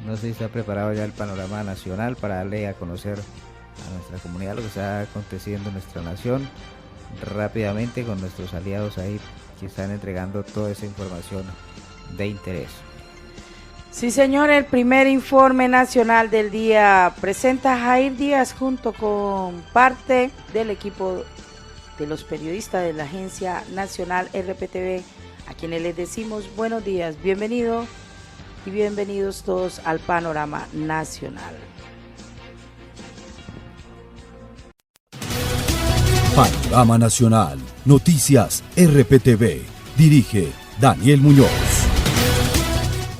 No sé si está preparado ya el panorama nacional para darle a conocer a nuestra comunidad lo que está aconteciendo en nuestra nación rápidamente con nuestros aliados ahí que están entregando toda esa información de interés. Sí, señor, el primer informe nacional del día presenta a Jair Díaz junto con parte del equipo de los periodistas de la Agencia Nacional RPTV, a quienes les decimos buenos días, bienvenido y bienvenidos todos al panorama nacional. Panorama Nacional, Noticias RPTV, dirige Daniel Muñoz.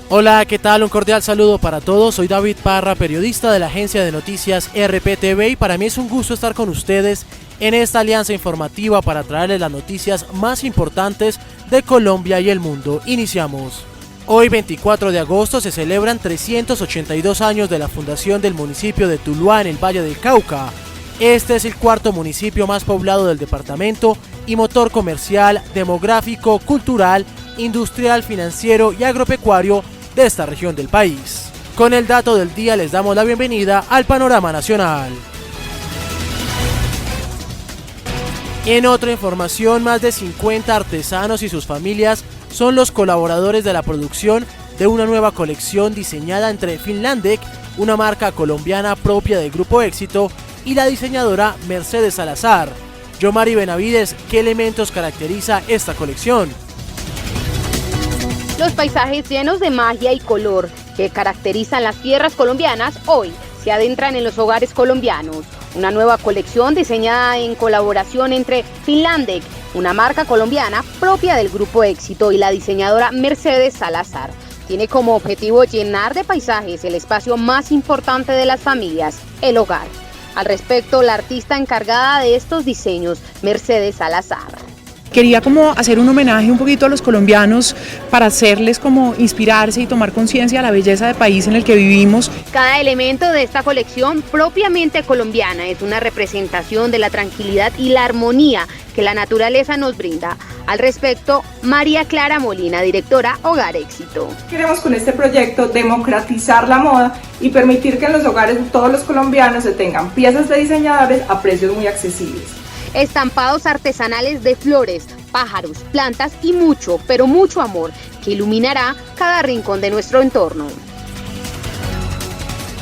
Hola, ¿qué tal? Un cordial saludo para todos. Soy David Parra, periodista de la agencia de noticias RPTV, y para mí es un gusto estar con ustedes en esta alianza informativa para traerles las noticias más importantes de Colombia y el mundo. Iniciamos. Hoy, 24 de agosto, se celebran 382 años de la fundación del municipio de Tuluá en el Valle del Cauca. Este es el cuarto municipio más poblado del departamento y motor comercial, demográfico, cultural, industrial, financiero y agropecuario de esta región del país. Con el dato del día les damos la bienvenida al panorama nacional. En otra información, más de 50 artesanos y sus familias son los colaboradores de la producción de una nueva colección diseñada entre Finlandec, una marca colombiana propia del Grupo Éxito, y la diseñadora Mercedes Salazar. Yomari Benavides, ¿qué elementos caracteriza esta colección? Los paisajes llenos de magia y color que caracterizan las tierras colombianas hoy se adentran en los hogares colombianos. Una nueva colección diseñada en colaboración entre Finlandec, una marca colombiana propia del Grupo Éxito, y la diseñadora Mercedes Salazar. Tiene como objetivo llenar de paisajes el espacio más importante de las familias, el hogar. Al respecto, la artista encargada de estos diseños, Mercedes Salazar. Quería como hacer un homenaje un poquito a los colombianos para hacerles como inspirarse y tomar conciencia de la belleza del país en el que vivimos. Cada elemento de esta colección propiamente colombiana es una representación de la tranquilidad y la armonía que la naturaleza nos brinda. Al respecto, María Clara Molina, directora Hogar Éxito. Queremos con este proyecto democratizar la moda y permitir que en los hogares de todos los colombianos se tengan piezas de diseñadores a precios muy accesibles. Estampados artesanales de flores, pájaros, plantas y mucho, pero mucho amor que iluminará cada rincón de nuestro entorno.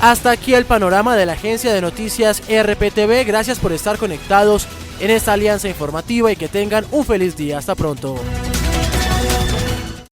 Hasta aquí el panorama de la agencia de noticias RPTV. Gracias por estar conectados en esta alianza informativa y que tengan un feliz día. Hasta pronto.